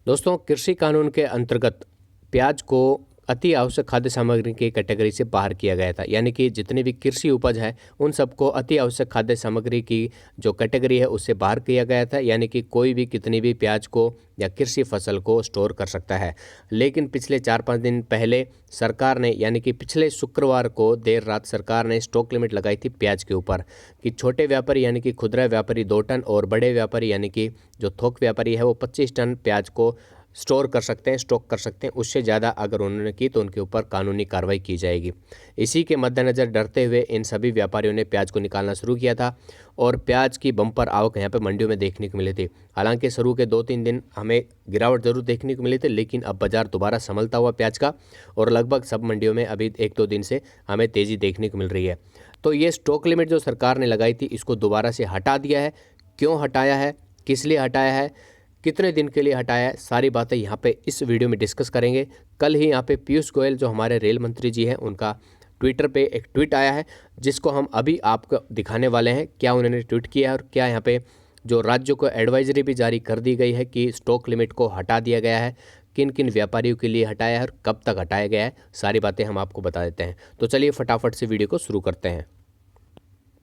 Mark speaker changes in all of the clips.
Speaker 1: दोस्तों, कृषि कानून के अंतर्गत प्याज को अति आवश्यक खाद्य सामग्री की कैटेगरी से बाहर किया गया था। यानी कि जितनी भी कृषि उपज है उन सबको अति आवश्यक खाद्य सामग्री की जो कैटेगरी है उससे बाहर किया गया था। यानी कि कोई भी कितनी भी प्याज को या कृषि फसल को स्टोर कर सकता है। लेकिन पिछले 4-5 दिन पहले सरकार ने, यानी कि पिछले शुक्रवार को देर रात सरकार ने स्टॉक लिमिट लगाई थी प्याज के ऊपर कि छोटे व्यापारी यानी कि खुदरा व्यापारी 2 टन और बड़े व्यापारी यानी कि जो थोक व्यापारी है वो 25 टन प्याज को स्टोर कर सकते हैं, स्टॉक कर सकते हैं। उससे ज़्यादा अगर उन्होंने की तो उनके ऊपर कानूनी कार्रवाई की जाएगी। इसी के मद्देनज़र डरते हुए इन सभी व्यापारियों ने प्याज को निकालना शुरू किया था और प्याज की बम्पर आवक यहाँ पे मंडियों में देखने को मिली थी। हालांकि शुरू के 2-3 दिन हमें गिरावट जरूर देखने को मिली थी, लेकिन अब बाजार दोबारा संभलता हुआ प्याज का और लगभग सब मंडियों में अभी 1-2 दिन से हमें तेज़ी देखने को मिल रही है। तो ये स्टॉक लिमिट जो सरकार ने लगाई थी इसको दोबारा से हटा दिया है। क्यों हटाया है, किस लिए हटाया है, कितने दिन के लिए हटाया है, सारी बातें यहाँ पे इस वीडियो में डिस्कस करेंगे। कल ही यहाँ पे पीयूष गोयल जो हमारे रेल मंत्री जी हैं उनका ट्विटर पे एक ट्वीट आया है जिसको हम अभी आपको दिखाने वाले हैं। क्या उन्होंने ट्वीट किया है और क्या यहाँ पे जो राज्यों को एडवाइजरी भी जारी कर दी गई है कि स्टॉक लिमिट को हटा दिया गया है, किन किन व्यापारियों के लिए हटाया है और कब तक हटाया गया है, सारी बातें हम आपको बता देते हैं। तो चलिए फटाफट से वीडियो को शुरू करते हैं।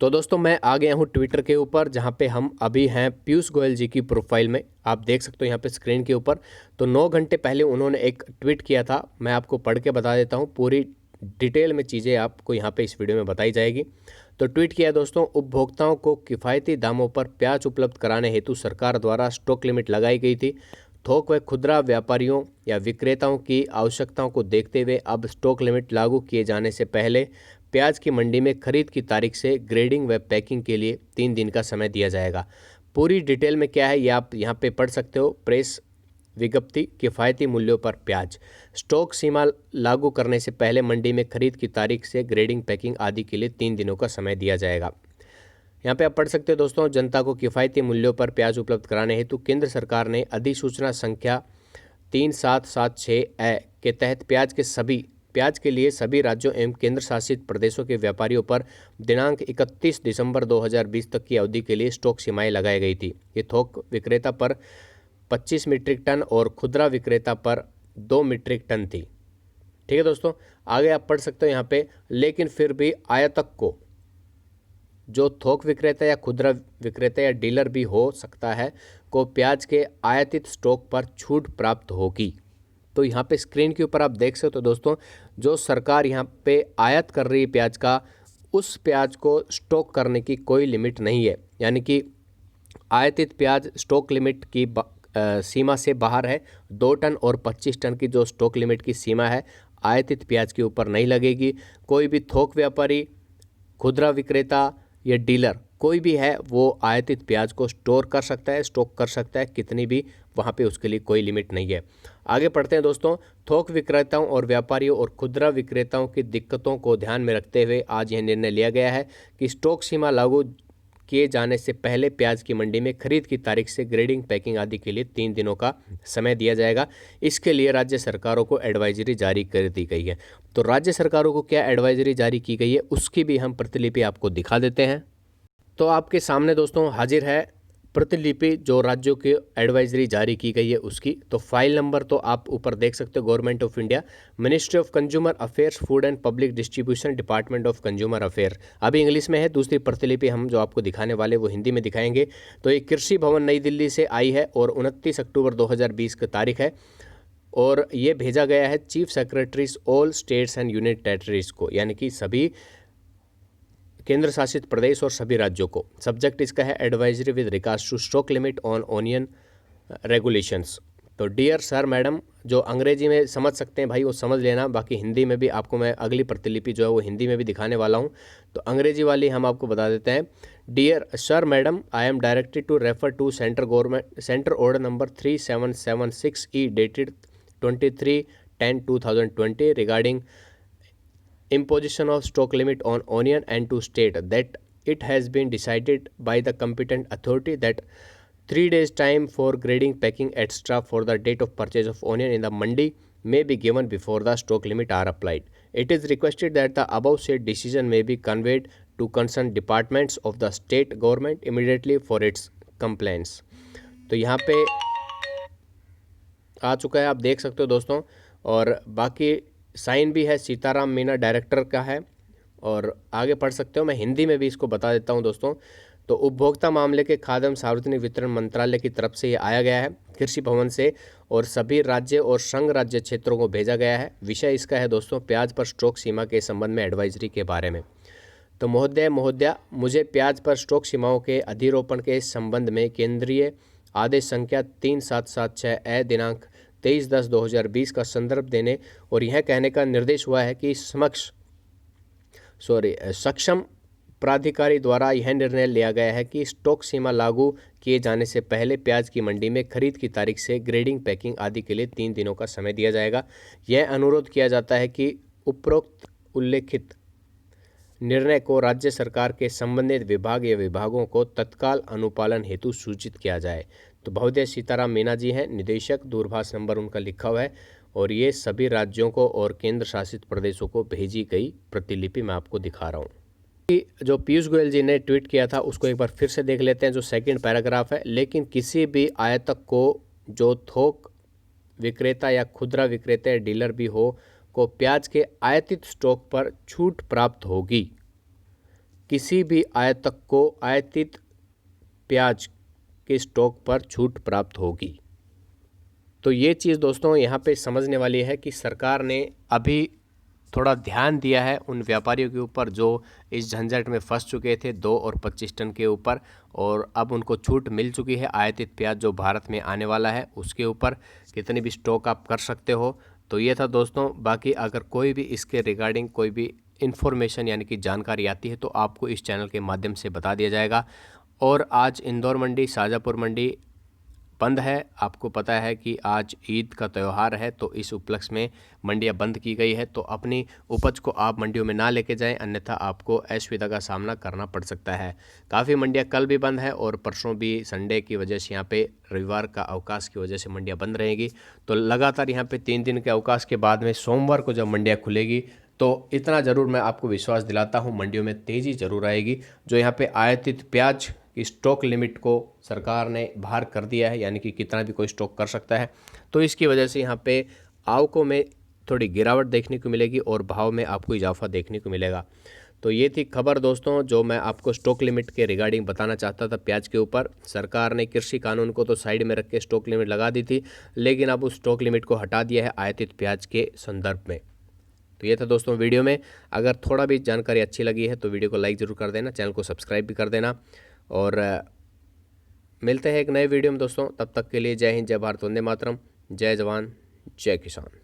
Speaker 1: तो दोस्तों, मैं आ गया हूँ ट्विटर के ऊपर जहाँ पे हम अभी हैं पीयूष गोयल जी की प्रोफाइल में। आप देख सकते हो यहाँ पे स्क्रीन के ऊपर। तो 9 घंटे पहले उन्होंने एक ट्वीट किया था, मैं आपको पढ़ के बता देता हूँ। पूरी डिटेल में चीज़ें आपको यहाँ पे इस वीडियो में बताई जाएगी। तो ट्वीट किया दोस्तों, उपभोक्ताओं को किफ़ायती दामों पर प्याज उपलब्ध कराने हेतु सरकार द्वारा स्टॉक लिमिट लगाई गई थी। थोक व खुदरा व्यापारियों या विक्रेताओं की आवश्यकताओं को देखते हुए अब स्टॉक लिमिट लागू किए जाने से पहले प्याज की मंडी में खरीद की तारीख से ग्रेडिंग व पैकिंग के लिए 3 दिन का समय दिया जाएगा। पूरी डिटेल में क्या है ये आप यहाँ पे पढ़ सकते हो। प्रेस विज्ञप्ति, किफ़ायती मूल्यों पर प्याज स्टॉक सीमा लागू करने से पहले मंडी में खरीद की तारीख से ग्रेडिंग, पैकिंग आदि के लिए 3 दिनों का समय दिया जाएगा। यहाँ पे आप पढ़ सकते हो दोस्तों, जनता को किफ़ायती मूल्यों पर प्याज उपलब्ध कराने हेतु केंद्र सरकार ने अधिसूचना संख्या 3776 ए के तहत प्याज के लिए सभी राज्यों एवं केंद्र शासित प्रदेशों के व्यापारियों पर दिनांक 31 दिसंबर 2020 तक की अवधि के लिए स्टॉक सीमाएं लगाई गई थी। ये थोक विक्रेता पर 25 मीट्रिक टन और खुदरा विक्रेता पर 2 मीट्रिक टन थी। ठीक है दोस्तों, आगे आप पढ़ सकते हो यहाँ पे, लेकिन फिर भी आयातक को, जो थोक विक्रेता या खुदरा विक्रेता या डीलर भी हो सकता है, को प्याज के आयातित स्टॉक पर छूट प्राप्त होगी। तो यहाँ पे स्क्रीन के ऊपर आप देख सकते हो दोस्तों, जो सरकार यहाँ पे आयात कर रही है प्याज का, उस प्याज को स्टॉक करने की कोई लिमिट नहीं है। यानी कि आयातित प्याज स्टॉक लिमिट की सीमा से बाहर है। 2 टन और 25 टन की जो स्टॉक लिमिट की सीमा है आयातित प्याज के ऊपर नहीं लगेगी। कोई भी थोक व्यापारी, खुदरा विक्रेता या डीलर कोई भी है वो आयातित प्याज को स्टोर कर सकता है, स्टॉक कर सकता है कितनी भी, वहाँ पे उसके लिए कोई लिमिट नहीं है। आगे पढ़ते हैं दोस्तों। थोक विक्रेताओं और व्यापारियों और खुदरा विक्रेताओं की दिक्कतों को ध्यान में रखते हुए आज यह निर्णय लिया गया है कि स्टॉक सीमा लागू किए जाने से पहले प्याज की मंडी में खरीद की तारीख से ग्रेडिंग, पैकिंग आदि के लिए 3 दिनों का समय दिया जाएगा। इसके लिए राज्य सरकारों को एडवाइजरी जारी कर दी गई है। तो राज्य सरकारों को क्या एडवाइजरी जारी की गई है उसकी भी हम प्रतिलिपि आपको दिखा देते हैं। तो आपके सामने दोस्तों हाजिर है प्रतिलिपि जो राज्यों की एडवाइजरी जारी की गई है उसकी। तो फाइल नंबर तो आप ऊपर देख सकते हो, government of India, ministry of consumer affairs, food and public distribution, department of consumer affair. अभी इंग्लिश में है, दूसरी प्रतिलिपि हम जो आपको दिखाने वाले वो हिंदी में दिखाएंगे। तो ये कृषि भवन नई दिल्ली से आई है और 29 अक्टूबर 2020 की तारीख है और ये भेजा गया है chief secretaries all states and union territories को, यानी कि सभी केंद्र शासित प्रदेश और सभी राज्यों को। सब्जेक्ट इसका है advisory with regards to stock limit on onion regulations. तो डियर सर मैडम, जो अंग्रेजी में समझ सकते हैं भाई वो समझ लेना, बाकी हिंदी में भी आपको मैं अगली प्रतिलिपि जो है वो हिंदी में भी दिखाने वाला हूँ। तो अंग्रेजी वाली हम आपको बता देते हैं। Dear sir madam, I am directed to refer to centre order number 3776 E dated 23/10/2020 regarding imposition of stock limit on onion, and to state that it has been decided by the competent authority that 3 days time for grading, packing etc for the date of purchase of onion in the mandi may be given before the stock limit are applied. It is requested that the above said decision may be conveyed to concerned departments of the state government immediately for its compliance. तो यहाँ पे आ चुका है, आप देख सकते हो दोस्तों। और बाकी साइन भी है, सीताराम मीना डायरेक्टर का है, और आगे पढ़ सकते हो। मैं हिंदी में भी इसको बता देता हूं दोस्तों। तो उपभोक्ता मामले के खाद्य एवं सार्वजनिक वितरण मंत्रालय की तरफ से ये आया गया है कृषि भवन से, और सभी राज्य और संघ राज्य क्षेत्रों को भेजा गया है। विषय इसका है दोस्तों प्याज पर स्टॉक सीमा के संबंध में एडवाइजरी के बारे में। तो महोदया, मुझे प्याज पर स्टॉक सीमाओं के अधिरोपण के संबंध में केंद्रीय आदेश संख्या 3776 ए दिनांक 23/10/2020 का संदर्भ देने और यह कहने का निर्देश हुआ है कि सक्षम प्राधिकारी द्वारा यह निर्णय लिया गया है कि स्टॉक सीमा लागू किए जाने से पहले प्याज की मंडी में खरीद की तारीख से ग्रेडिंग, पैकिंग आदि के लिए 3 दिनों का समय दिया जाएगा। यह अनुरोध किया जाता है कि उपरोक्त उल्लेखित निर्णय को राज्य सरकार के संबंधित विभाग या विभागों को तत्काल अनुपालन हेतु सूचित किया जाए। तो महोदय सीताराम मीना जी हैं निदेशक, दूरभाष नंबर उनका लिखा हुआ है, और ये सभी राज्यों को और केंद्र शासित प्रदेशों को भेजी गई प्रतिलिपि मैं आपको दिखा रहा हूँ। जो पीयूष गोयल जी ने ट्वीट किया था उसको एक बार फिर से देख लेते हैं, जो सेकंड पैराग्राफ है। लेकिन किसी भी आयातक को जो थोक विक्रेता या खुदरा विक्रेता या डीलर भी हो को प्याज के आयातित स्टॉक पर छूट प्राप्त होगी। किसी भी आयातक को आयातित प्याज के स्टॉक पर छूट प्राप्त होगी। तो ये चीज़ दोस्तों यहाँ पे समझने वाली है कि सरकार ने अभी थोड़ा ध्यान दिया है उन व्यापारियों के ऊपर जो इस झंझट में फंस चुके थे 2 और 25 टन के ऊपर, और अब उनको छूट मिल चुकी है आयातित प्याज जो भारत में आने वाला है उसके ऊपर कितनी भी स्टॉक आप कर सकते हो। तो ये था दोस्तों। बाकी अगर कोई भी इसके रिगार्डिंग कोई भी इन्फॉर्मेशन यानी कि जानकारी आती है तो आपको इस चैनल के माध्यम से बता दिया जाएगा। और आज इंदौर मंडी, शाजापुर मंडी बंद है। आपको पता है कि आज ईद का त्यौहार है, तो इस उपलक्ष्य में मंडियां बंद की गई है। तो अपनी उपज को आप मंडियों में ना लेके जाएं, अन्यथा आपको असुविधा का सामना करना पड़ सकता है। काफ़ी मंडियां कल भी बंद है और परसों भी संडे की वजह से यहाँ पे रविवार का अवकाश की वजह से मंडियां बंद रहेगी। तो लगातार यहाँ पे 3 दिन के अवकाश के बाद में सोमवार को जब मंडियाँ खुलेगी तो इतना ज़रूर मैं आपको विश्वास दिलाता हूँ मंडियों में तेज़ी ज़रूर आएगी। जो यहाँ पे आयातित प्याज की स्टॉक लिमिट को सरकार ने बाहर कर दिया है, यानी कि कितना भी कोई स्टॉक कर सकता है, तो इसकी वजह से यहाँ पे आवकों में थोड़ी गिरावट देखने को मिलेगी और भाव में आपको इजाफा देखने को मिलेगा। तो ये थी खबर दोस्तों जो मैं आपको स्टॉक लिमिट के रिगार्डिंग बताना चाहता था प्याज के ऊपर। सरकार ने कृषि कानून को तो साइड में रख के स्टॉक लिमिट लगा दी थी, लेकिन अब उस स्टॉक लिमिट को हटा दिया है आयातित प्याज के संदर्भ में। तो ये था दोस्तों वीडियो में। अगर थोड़ा भी जानकारी अच्छी लगी है तो वीडियो को लाइक ज़रूर कर देना, चैनल को सब्सक्राइब भी कर देना, और मिलते हैं एक नए वीडियो में दोस्तों। तब तक के लिए जय हिंद, जय भारत, वंदे मातरम, जय जवान, जय किसान।